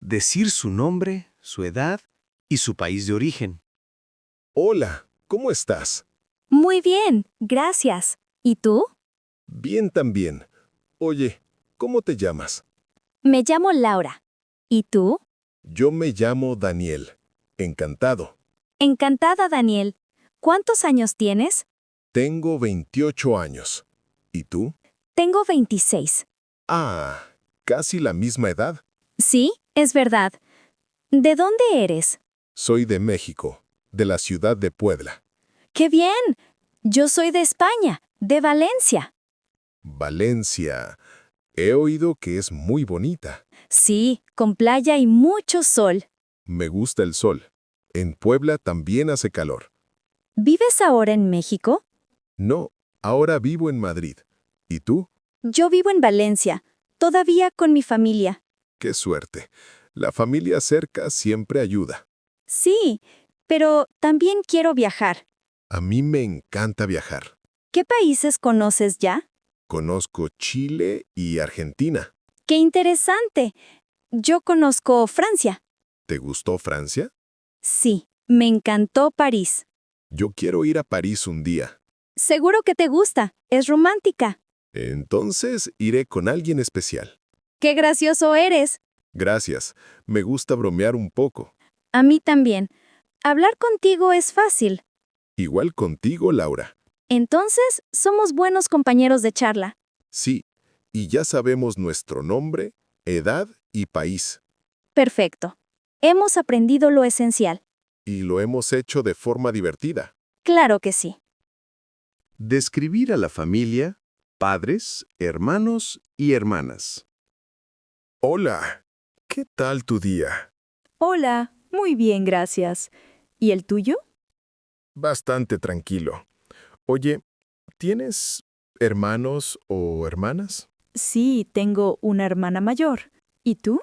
decir su nombre, su edad y su país de origen. Hola, ¿cómo estás? Muy bien, gracias. ¿Y tú? Bien también. Oye, ¿cómo te llamas? Me llamo Laura. ¿Y tú? Yo me llamo Daniel. Encantado. Encantada, Daniel. ¿Cuántos años tienes? Tengo 28 años. ¿Y tú? Tengo 26. Ah, casi la misma edad. Sí, es verdad. ¿De dónde eres? Soy de México, de la ciudad de Puebla. ¡Qué bien! Yo soy de España, de Valencia. Valencia. He oído que es muy bonita. Sí, con playa y mucho sol. Me gusta el sol. En Puebla también hace calor. ¿Vives ahora en México? No, ahora vivo en Madrid. ¿Y tú? Yo vivo en Valencia, todavía con mi familia. ¡Qué suerte! La familia cerca siempre ayuda. Sí, pero también quiero viajar. A mí me encanta viajar. ¿Qué países conoces ya? Conozco Chile y Argentina. ¡Qué interesante! Yo conozco Francia. ¿Te gustó Francia? Sí, me encantó París. Yo quiero ir a París un día. Seguro que te gusta, es romántica. Entonces iré con alguien especial. ¡Qué gracioso eres! Gracias. Me gusta bromear un poco. A mí también. Hablar contigo es fácil. Igual contigo, Laura. Entonces, somos buenos compañeros de charla. Sí, y ya sabemos nuestro nombre, edad y país. Perfecto. Hemos aprendido lo esencial. Y lo hemos hecho de forma divertida. Claro que sí. Describir a la familia, padres, hermanos y hermanas. Hola, ¿qué tal tu día? Hola, muy bien, gracias. ¿Y el tuyo? Bastante tranquilo. Oye, ¿tienes hermanos o hermanas? Sí, tengo una hermana mayor. ¿Y tú?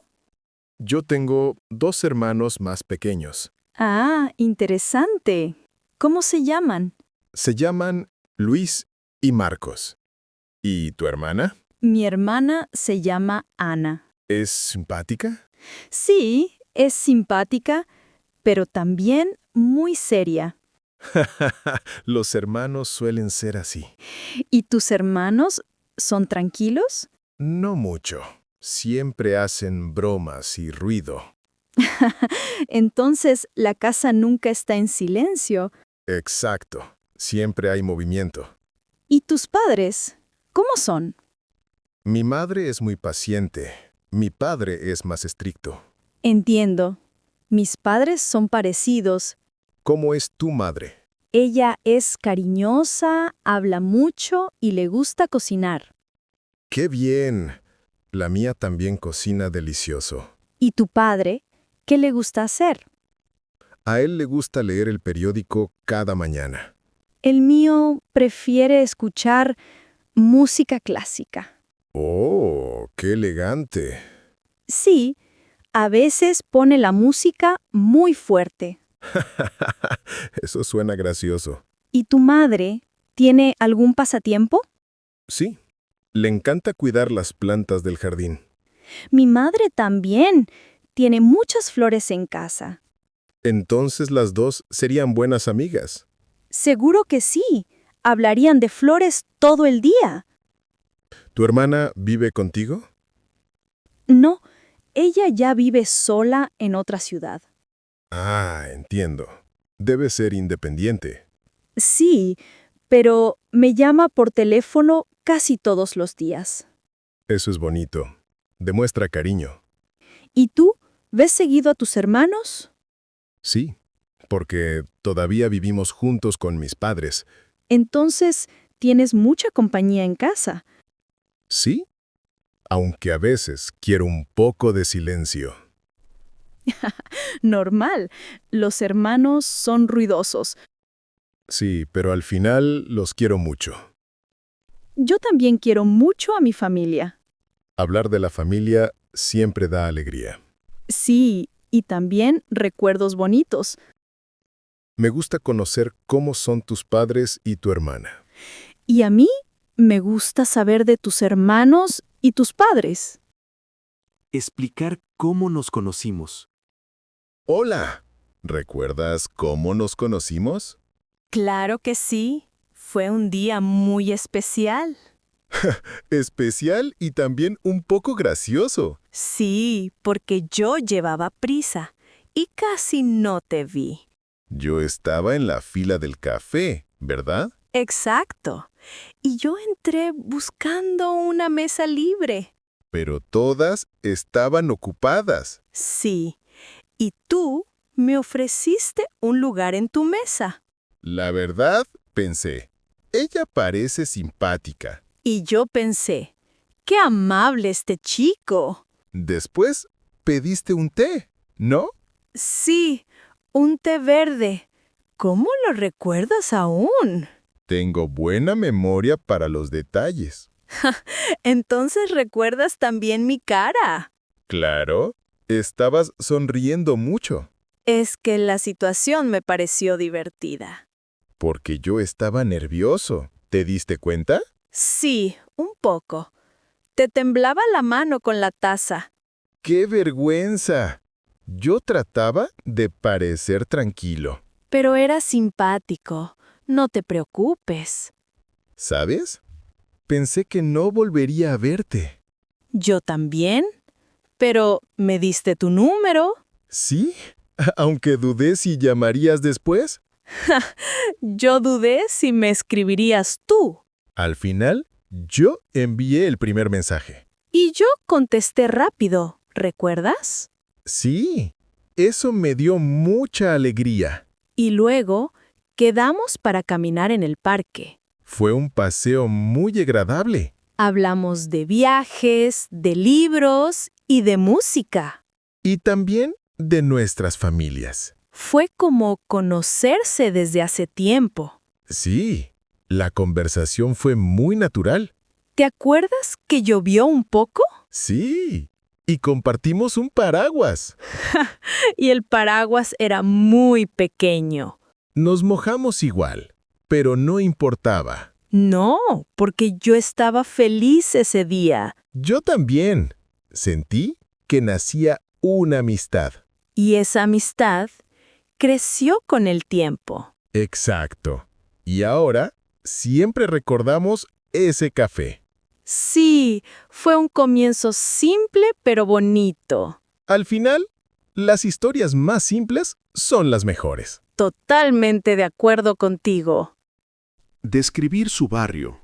Yo tengo 2 hermanos más pequeños. Ah, interesante. ¿Cómo se llaman? Se llaman Luis y Marcos. ¿Y tu hermana? Mi hermana se llama Ana. ¿Es simpática? Sí, es simpática, pero también muy seria. Los hermanos suelen ser así. ¿Y tus hermanos son tranquilos? No mucho. Siempre hacen bromas y ruido. Entonces, la casa nunca está en silencio. Exacto. Siempre hay movimiento. ¿Y tus padres? ¿Cómo son? Mi madre es muy paciente. Mi padre es más estricto. Entiendo. Mis padres son parecidos. ¿Cómo es tu madre? Ella es cariñosa, habla mucho y le gusta cocinar. ¡Qué bien! La mía también cocina delicioso. ¿Y tu padre? ¿Qué le gusta hacer? A él le gusta leer el periódico cada mañana. El mío prefiere escuchar música clásica. ¡Oh, qué elegante! Sí, a veces pone la música muy fuerte. Eso suena gracioso. ¿Y tu madre tiene algún pasatiempo? Sí, le encanta cuidar las plantas del jardín. Mi madre también tiene muchas flores en casa. Entonces las dos serían buenas amigas. Seguro que sí. Hablarían de flores todo el día. ¿Tu hermana vive contigo? No, ella ya vive sola en otra ciudad. Ah, entiendo. Debe ser independiente. Sí, pero me llama por teléfono casi todos los días. Eso es bonito. Demuestra cariño. ¿Y tú? ¿Ves seguido a tus hermanos? Sí, porque todavía vivimos juntos con mis padres. Entonces, tienes mucha compañía en casa. Sí, aunque a veces quiero un poco de silencio. Normal, los hermanos son ruidosos. Sí, pero al final los quiero mucho. Yo también quiero mucho a mi familia. Hablar de la familia siempre da alegría. Sí, y también recuerdos bonitos. Me gusta conocer cómo son tus padres y tu hermana. Y a mí me gusta saber de tus hermanos y tus padres. explicar cómo nos conocimos. Hola. ¿Recuerdas cómo nos conocimos? Claro que sí. Fue un día muy especial. Especial y también un poco gracioso. Sí, porque yo llevaba prisa y casi no te vi. Yo estaba en la fila del café, ¿verdad? Exacto. Y yo entré buscando una mesa libre. Pero todas estaban ocupadas. Sí. Y tú me ofreciste un lugar en tu mesa. La verdad, pensé, ella parece simpática. Y yo pensé, qué amable este chico. Después pediste un té, ¿no? Sí, un té verde. ¿Cómo lo recuerdas aún? Tengo buena memoria para los detalles. Entonces recuerdas también mi cara. Claro, estabas sonriendo mucho, Es que la situación me pareció divertida. porque yo estaba nervioso. ¿Te diste cuenta? Sí, un poco. Te temblaba la mano con la taza. ¡Qué vergüenza! Yo trataba de parecer tranquilo. Pero era simpático. No te preocupes. ¿Sabes? Pensé que no volvería a verte. Yo también. Pero me diste tu número. ¿Sí? Aunque dudé si llamarías después. Yo dudé si me escribirías tú. Al final, yo envié el primer mensaje. Y yo contesté rápido. ¿Recuerdas? Sí, eso me dio mucha alegría. Y luego quedamos para caminar en el parque. Fue un paseo muy agradable. Hablamos de viajes, de libros y de música. Y también de nuestras familias. Fue como conocerse desde hace tiempo. Sí, la conversación fue muy natural. ¿Te acuerdas que llovió un poco? Sí, y compartimos un paraguas. Y el paraguas era muy pequeño. Nos mojamos igual, pero no importaba. No, porque yo estaba feliz ese día. Yo también. Sentí que nacía una amistad. Y esa amistad creció con el tiempo. Exacto. Y ahora siempre recordamos ese café. Sí, fue un comienzo simple pero bonito. Al final, las historias más simples son las mejores. Totalmente de acuerdo contigo. Describir su barrio.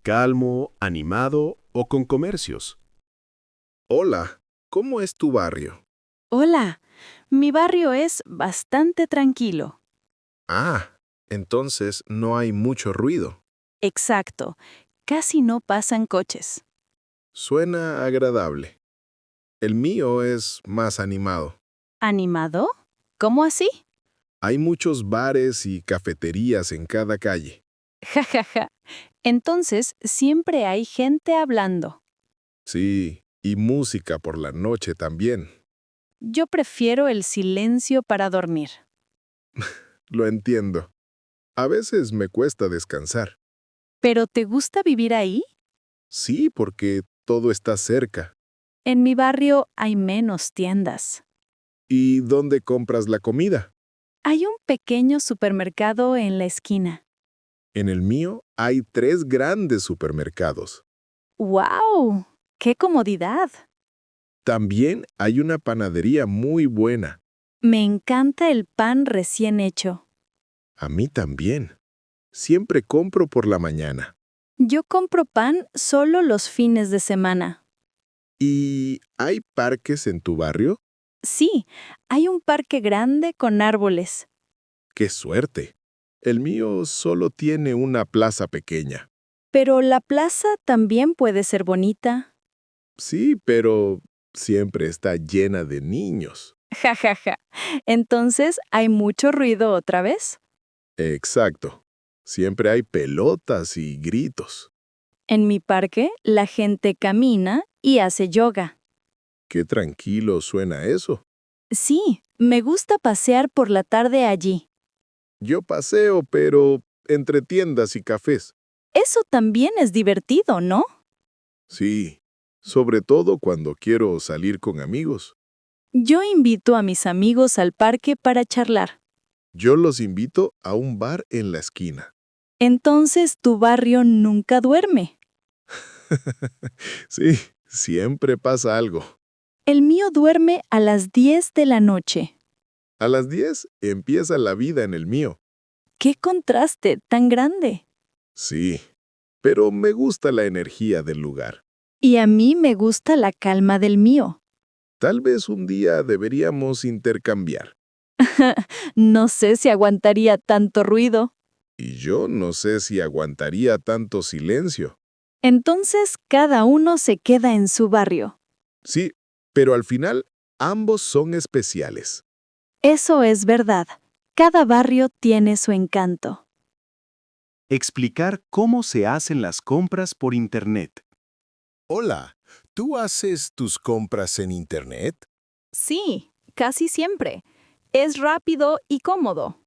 Calmo, animado o con comercios. Hola, ¿cómo es tu barrio? Hola, mi barrio es bastante tranquilo. Ah, entonces no hay mucho ruido. Exacto, casi no pasan coches. Suena agradable. El mío es más animado. ¿Animado? ¿Cómo así? Hay muchos bares y cafeterías en cada calle. Ja, ja, ja. Entonces, siempre hay gente hablando. Sí, y música por la noche también. Yo prefiero el silencio para dormir. Lo entiendo. A veces me cuesta descansar. ¿Pero te gusta vivir ahí? Sí, porque todo está cerca. En mi barrio hay menos tiendas. ¿Y dónde compras la comida? Hay un pequeño supermercado en la esquina. En el mío hay 3 grandes supermercados. ¡Wow! ¡Qué comodidad! También hay una panadería muy buena. Me encanta el pan recién hecho. A mí también. Siempre compro por la mañana. Yo compro pan solo los fines de semana. ¿Y hay parques en tu barrio? Sí, hay un parque grande con árboles. ¡Qué suerte! El mío solo tiene una plaza pequeña. Pero la plaza también puede ser bonita. Sí, pero siempre está llena de niños. Ja, ja, ja. Entonces, ¿hay mucho ruido otra vez? Exacto. Siempre hay pelotas y gritos. En mi parque, la gente camina y hace yoga. Qué tranquilo suena eso. Sí, me gusta pasear por la tarde allí. Yo paseo, pero entre tiendas y cafés. Eso también es divertido, ¿no? Sí, sobre todo cuando quiero salir con amigos. Yo invito a mis amigos al parque para charlar. Yo los invito a un bar en la esquina. Entonces tu barrio nunca duerme. Sí, siempre pasa algo. El mío duerme a las 10 de la noche. A las 10 empieza la vida en el mío. ¡Qué contraste tan grande! Sí, pero me gusta la energía del lugar. Y a mí me gusta la calma del mío. Tal vez un día deberíamos intercambiar. No sé si aguantaría tanto ruido. Y yo no sé si aguantaría tanto silencio. Entonces cada uno se queda en su barrio. Sí, pero al final ambos son especiales. Eso es verdad. Cada barrio tiene su encanto. Explicar cómo se hacen las compras por Internet. Hola, ¿tú haces tus compras en Internet? Sí, casi siempre. Es rápido y cómodo.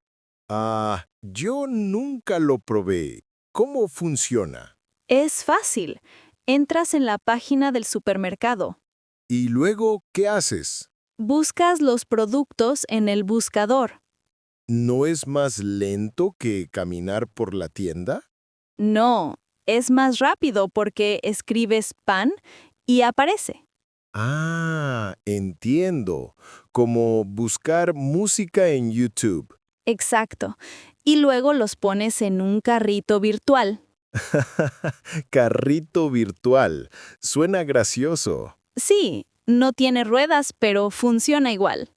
Yo nunca lo probé. ¿Cómo funciona? Es fácil. Entras en la página del supermercado. ¿Y luego qué haces? Buscas los productos en el buscador. ¿No es más lento que caminar por la tienda? No, es más rápido porque escribes pan y aparece. Entiendo. Como buscar música en YouTube. Exacto. Y luego los pones en un carrito virtual. Carrito virtual. Suena gracioso. Sí, no tiene ruedas, pero funciona igual.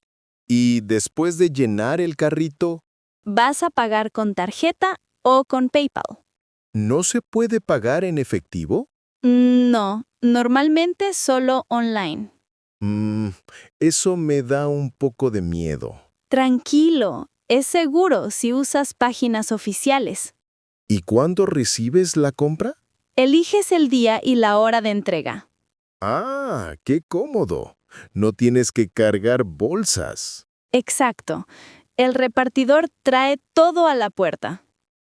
Y después de llenar el carrito, Vas a pagar con tarjeta o con PayPal. ¿no se puede pagar en efectivo? No, normalmente solo online. Eso me da un poco de miedo. Tranquilo, es seguro si usas páginas oficiales. ¿Y cuándo recibes la compra? Eliges el día y la hora de entrega. ¡Qué cómodo! No tienes que cargar bolsas. Exacto. El repartidor trae todo a la puerta.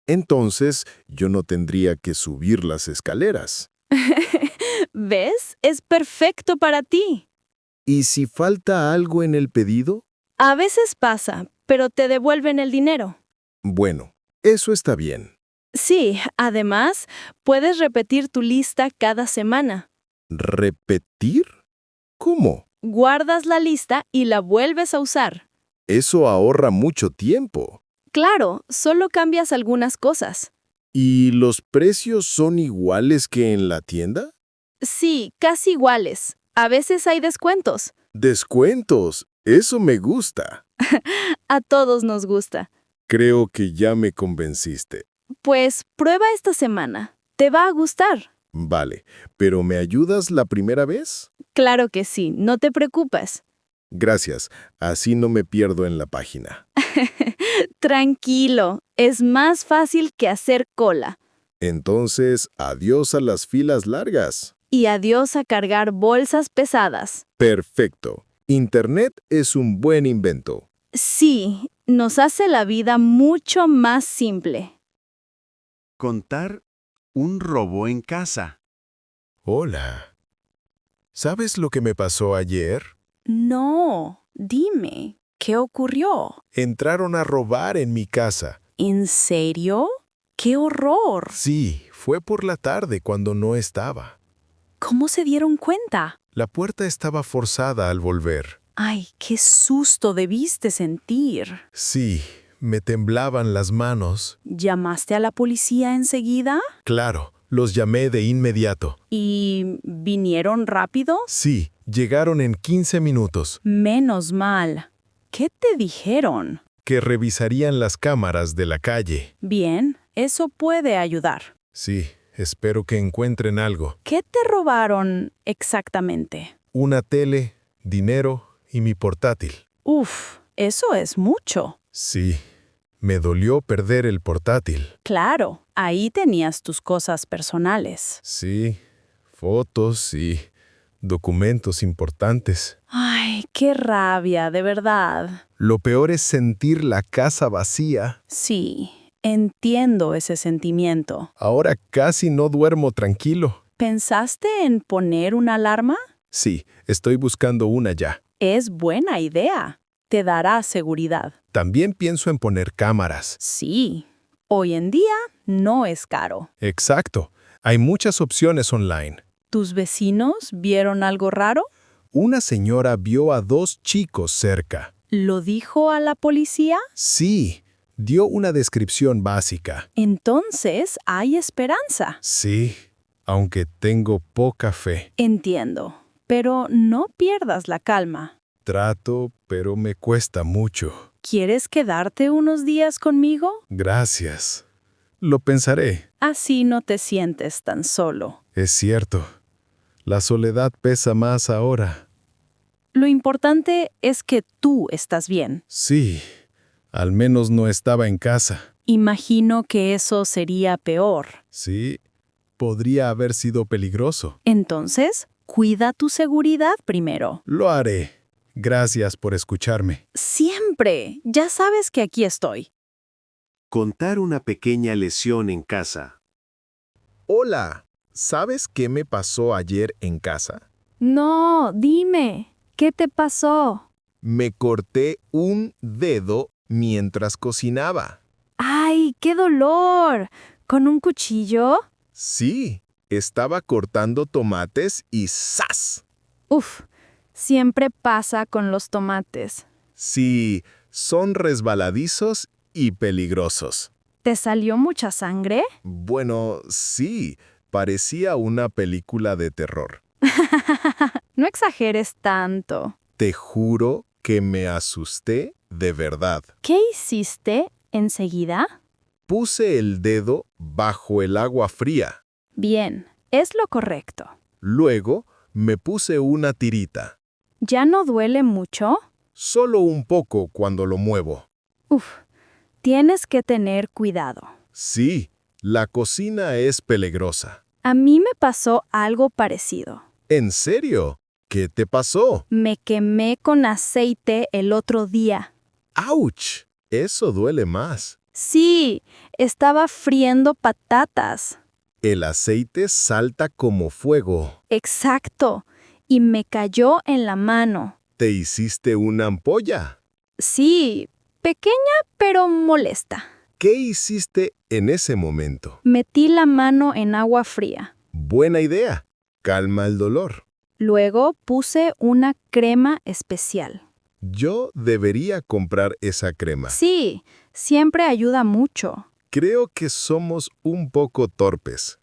Entonces, yo no tendría que subir las escaleras. ¿Ves? Es perfecto para ti. ¿Y si falta algo en el pedido? A veces pasa, pero te devuelven el dinero. Bueno, eso está bien. Sí, además, puedes repetir tu lista cada semana. ¿Repetir? ¿Cómo? Guardas la lista y la vuelves a usar. Eso ahorra mucho tiempo. Claro, solo cambias algunas cosas. ¿Y los precios son iguales que en la tienda? Sí, casi iguales. A veces hay descuentos. ¡Descuentos! Eso me gusta. A todos nos gusta. Creo que ya me convenciste. Pues prueba esta semana. Te va a gustar. Vale, ¿pero me ayudas la primera vez? Claro que sí, no te preocupes. Gracias, así no me pierdo en la página. Tranquilo, es más fácil que hacer cola. Entonces, adiós a las filas largas. Y adiós a cargar bolsas pesadas. Perfecto. Internet es un buen invento. Sí, nos hace la vida mucho más simple. Contar un robo en casa. Hola. ¿Sabes lo que me pasó ayer? No, dime, ¿qué ocurrió? Entraron a robar en mi casa. ¿En serio? ¡Qué horror! Sí, fue por la tarde cuando no estaba. ¿Cómo se dieron cuenta? La puerta estaba forzada al volver. Ay, qué susto debiste sentir. Sí, me temblaban las manos. ¿Llamaste a la policía enseguida? Claro, los llamé de inmediato. ¿Y vinieron rápido? Sí, llegaron en 15 minutos. Menos mal. ¿Qué te dijeron? Que revisarían las cámaras de la calle. Bien, eso puede ayudar. Sí, espero que encuentren algo. ¿Qué te robaron exactamente? Una tele, dinero y mi portátil. Uf, eso es mucho. Sí, me dolió perder el portátil. Claro, ahí tenías tus cosas personales. Sí, fotos y documentos importantes. Ay, qué rabia, de verdad. Lo peor es sentir la casa vacía. Sí, entiendo ese sentimiento. Ahora casi no duermo tranquilo. ¿Pensaste en poner una alarma? Sí, estoy buscando una ya. Es buena idea. Te dará seguridad. También pienso en poner cámaras. Sí. Hoy en día no es caro. Exacto. Hay muchas opciones online. ¿Tus vecinos vieron algo raro? Una señora vio a 2 chicos cerca. ¿Lo dijo a la policía? Sí, dio una descripción básica. Entonces hay esperanza. Sí, aunque tengo poca fe. Entiendo. Pero no pierdas la calma. Trato, pero me cuesta mucho. ¿Quieres quedarte unos días conmigo? Gracias. Lo pensaré. Así no te sientes tan solo. Es cierto. La soledad pesa más ahora. Lo importante es que tú estás bien. Sí, al menos no estaba en casa. Imagino que eso sería peor. Sí, podría haber sido peligroso. Entonces, cuida tu seguridad primero. Lo haré. Gracias por escucharme. Siempre. Ya sabes que aquí estoy. Contar una pequeña lesión en casa. Hola, ¿sabes qué me pasó ayer en casa? No, dime, ¿qué te pasó? Me corté un dedo mientras cocinaba. ¡Ay, qué dolor! ¿Con un cuchillo? Sí, estaba cortando tomates y ¡zas! Uf, siempre pasa con los tomates. Sí, son resbaladizos y peligrosos. ¿Te salió mucha sangre? Bueno, sí, parecía una película de terror. No exageres tanto. Te juro que me asusté de verdad. ¿Qué hiciste enseguida? Puse el dedo bajo el agua fría. Bien, es lo correcto. Luego me puse una tirita. ¿Ya no duele mucho? Solo un poco cuando lo muevo. Uf, tienes que tener cuidado. Sí, la cocina es peligrosa. A mí me pasó algo parecido. ¿En serio? ¿Qué te pasó? Me quemé con aceite el otro día. ¡Auch! Eso duele más. Sí, estaba friendo patatas. El aceite salta como fuego. Exacto. Y me cayó en la mano. ¿Te hiciste una ampolla? Sí, pequeña pero molesta. ¿Qué hiciste en ese momento? Metí la mano en agua fría. Buena idea. Calma el dolor. Luego puse una crema especial. Yo debería comprar esa crema. Sí, siempre ayuda mucho. Creo que somos un poco torpes.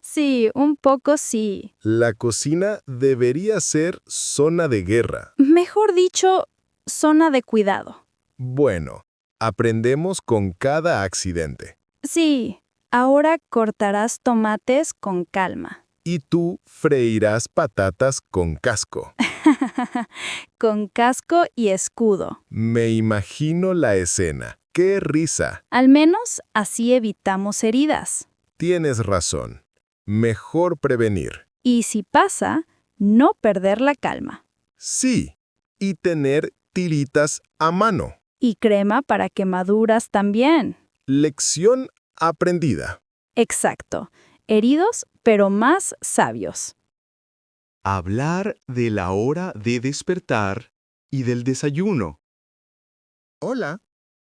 Sí, un poco sí. La cocina debería ser zona de guerra. Mejor dicho, zona de cuidado. Bueno, aprendemos con cada accidente. Sí, ahora cortarás tomates con calma. Y tú freirás patatas con casco. Con casco y escudo. Me imagino la escena. ¡Qué risa! Al menos así evitamos heridas. Tienes razón. Mejor prevenir. Y si pasa, no perder la calma. Sí, y tener tiritas a mano. Y crema para quemaduras también. Lección aprendida. Exacto. Heridos, pero más sabios. Hablar de la hora de despertar y del desayuno. Hola,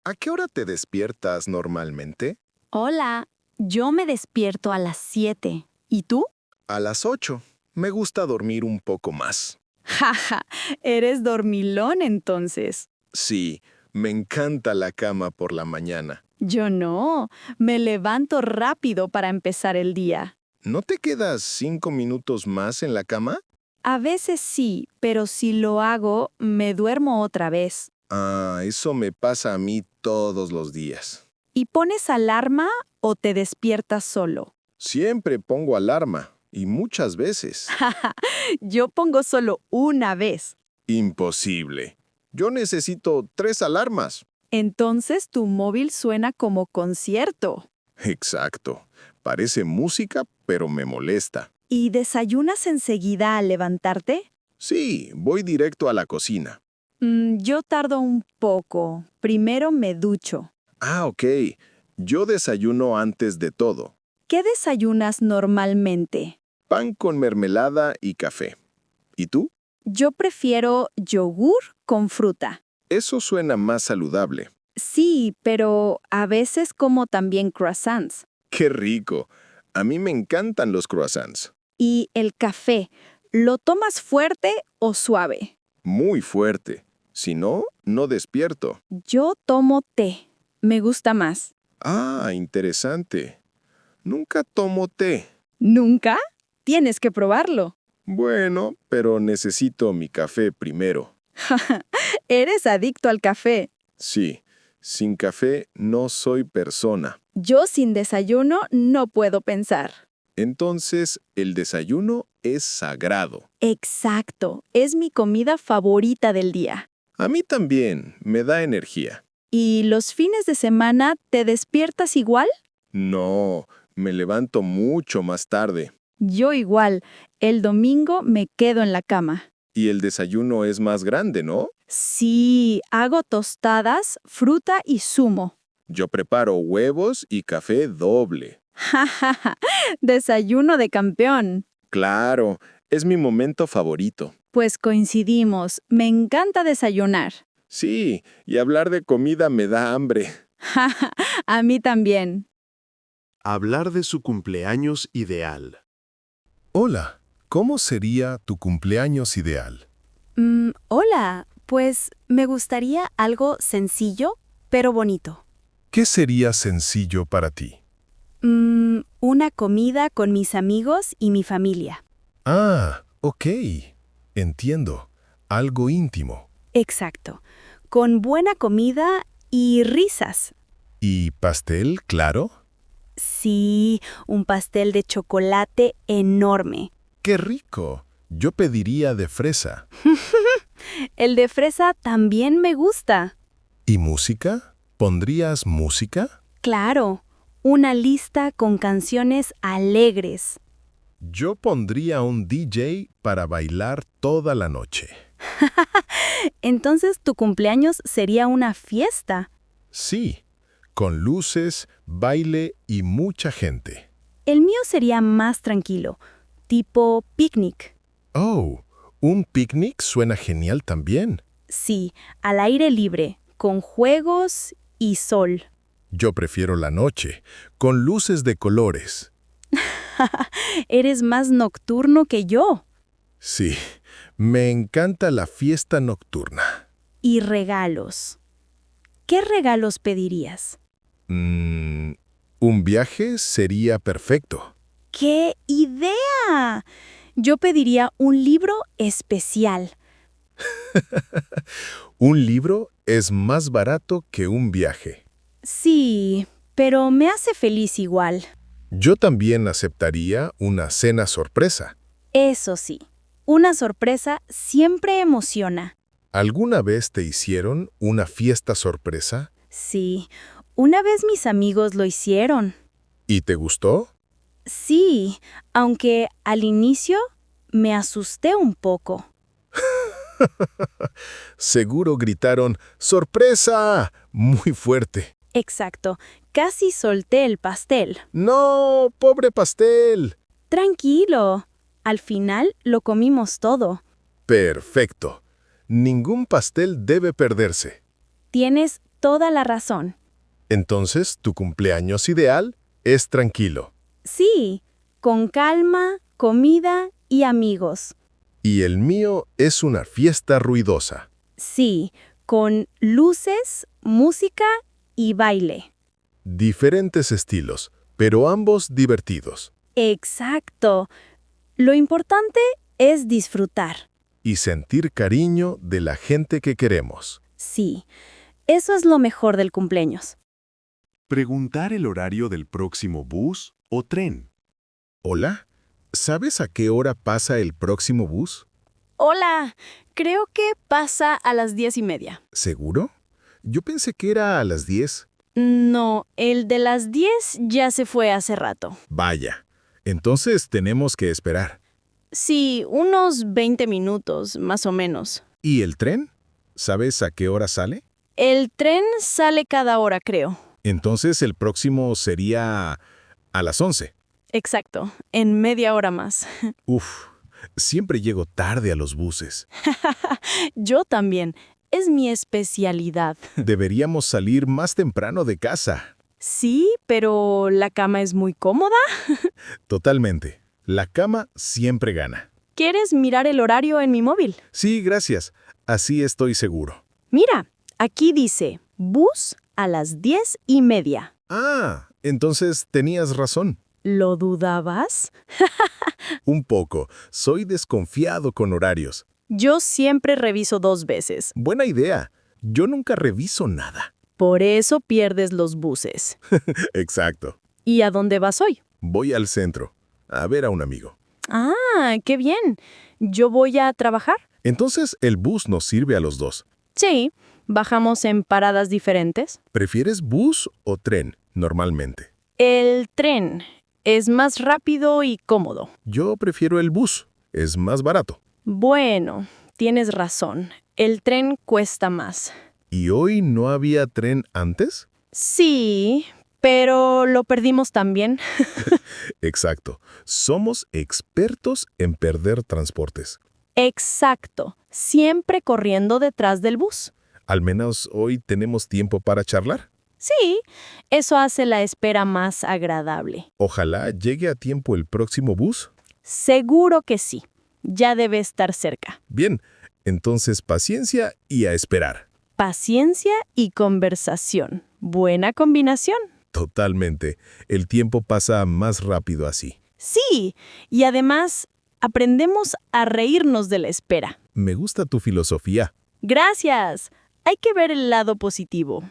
¿a qué hora te despiertas normalmente? Hola, yo me despierto a las 7. ¿Y tú? A las 8. Me gusta dormir un poco más. Jaja, eres dormilón entonces. Sí, me encanta la cama por la mañana. Yo no, me levanto rápido para empezar el día. ¿No te quedas 5 minutos más en la cama? A veces sí, pero si lo hago, me duermo otra vez. Ah, eso me pasa a mí todos los días. ¿Y pones alarma o te despiertas solo? Siempre pongo alarma, y muchas veces. Yo pongo solo una vez. Imposible. Yo necesito 3 alarmas. Entonces tu móvil suena como concierto. Exacto. Parece música, pero me molesta. ¿Y desayunas enseguida al levantarte? Sí, voy directo a la cocina. Yo tardo un poco. Primero me ducho. Ah, ok. Yo desayuno antes de todo. ¿Qué desayunas normalmente? Pan con mermelada y café. ¿Y tú? Yo prefiero yogur con fruta. Eso suena más saludable. Sí, pero a veces como también croissants. ¡Qué rico! A mí me encantan los croissants. ¿Y el café? ¿Lo tomas fuerte o suave? Muy fuerte. Si no, no despierto. Yo tomo té. Me gusta más. Ah, interesante. Nunca tomo té. ¿Nunca? Tienes que probarlo. Bueno, pero necesito mi café primero. Eres adicto al café. Sí, sin café no soy persona. Yo sin desayuno no puedo pensar. Entonces, el desayuno es sagrado. Exacto. Es mi comida favorita del día. A mí también me da energía. ¿Y los fines de semana te despiertas igual? No, me levanto mucho más tarde. Yo igual. El domingo me quedo en la cama. Y el desayuno es más grande, ¿no? Sí, hago tostadas, fruta y zumo. Yo preparo huevos y café doble. Ja, ja, ja. Desayuno de campeón. Claro, es mi momento favorito. Pues coincidimos. Me encanta desayunar. Sí, y hablar de comida me da hambre. Ja, ja. A mí también. Hablar de su cumpleaños ideal. Hola, ¿cómo sería tu cumpleaños ideal? Hola, pues me gustaría algo sencillo, pero bonito. ¿Qué sería sencillo para ti? Una comida con mis amigos y mi familia. Ah, ok. Entiendo. Algo íntimo. Exacto. Con buena comida y risas. ¿Y pastel, claro? Sí, un pastel de chocolate enorme. ¡Qué rico! Yo pediría de fresa. El de fresa también me gusta. ¿Y música? ¿Pondrías música? Claro, una lista con canciones alegres. Yo pondría un DJ para bailar toda la noche. Entonces tu cumpleaños sería una fiesta. Sí, con luces, baile y mucha gente. El mío sería más tranquilo, tipo picnic. Oh, un picnic suena genial también. Sí, al aire libre, con juegos y sol. Yo prefiero la noche, con luces de colores. Eres más nocturno que yo. Sí, me encanta la fiesta nocturna. Y regalos. ¿Qué regalos pedirías? Un viaje sería perfecto. ¡Qué idea! Yo pediría un libro especial. Un libro es más barato que un viaje. Sí, pero me hace feliz igual. Yo también aceptaría una cena sorpresa. Eso sí, una sorpresa siempre emociona. ¿Alguna vez te hicieron una fiesta sorpresa? Sí, una vez mis amigos lo hicieron. ¿Y te gustó? Sí, aunque al inicio me asusté un poco. Seguro gritaron ¡sorpresa! Muy fuerte. Exacto, casi solté el pastel. ¡No, pobre pastel! Tranquilo, al final lo comimos todo. Perfecto. Ningún pastel debe perderse. Tienes toda la razón. Entonces, tu cumpleaños ideal es tranquilo. Sí, con calma, comida y amigos. Y el mío es una fiesta ruidosa. Sí, con luces, música y baile. Diferentes estilos, pero ambos divertidos. Exacto. Lo importante es disfrutar. Y sentir cariño de la gente que queremos. Sí, eso es lo mejor del cumpleaños. Preguntar el horario del próximo bus o tren. Hola, ¿sabes a qué hora pasa el próximo bus? Hola, creo que pasa a las 10:30. ¿Seguro? Yo pensé que era a las 10. No, el de las 10 ya se fue hace rato. Vaya, entonces tenemos que esperar. Sí, unos 20 minutos, más o menos. ¿Y el tren? ¿Sabes a qué hora sale? El tren sale cada hora, creo. Entonces el próximo sería a las 11. Exacto, en media hora más. Uf, siempre llego tarde a los buses. Yo también. Es mi especialidad. Deberíamos salir más temprano de casa. Sí, pero la cama es muy cómoda. Totalmente. La cama siempre gana. ¿Quieres mirar el horario en mi móvil? Sí, gracias. Así estoy seguro. Mira, aquí dice, bus a las 10:30. Ah, entonces tenías razón. ¿Lo dudabas? Un poco. Soy desconfiado con horarios. Yo siempre reviso 2 veces. Buena idea. Yo nunca reviso nada. Por eso pierdes los buses. Exacto. ¿Y a dónde vas hoy? Voy al centro a ver a un amigo. Ah, qué bien. Yo voy a trabajar. Entonces el bus nos sirve a los dos. Sí, bajamos en paradas diferentes. ¿Prefieres bus o tren normalmente? El tren es más rápido y cómodo. Yo prefiero el bus. Es más barato. Bueno, tienes razón. El tren cuesta más. ¿Y hoy no había tren antes? Sí, pero lo perdimos también. Exacto. Somos expertos en perder transportes. Exacto. Siempre corriendo detrás del bus. Al menos hoy tenemos tiempo para charlar. Sí, eso hace la espera más agradable. Ojalá llegue a tiempo el próximo bus. Seguro que sí. Ya debe estar cerca. Bien, entonces paciencia y a esperar. Paciencia y conversación. Buena combinación. Totalmente. El tiempo pasa más rápido así. Sí, y además aprendemos a reírnos de la espera. Me gusta tu filosofía. Gracias. Hay que ver el lado positivo.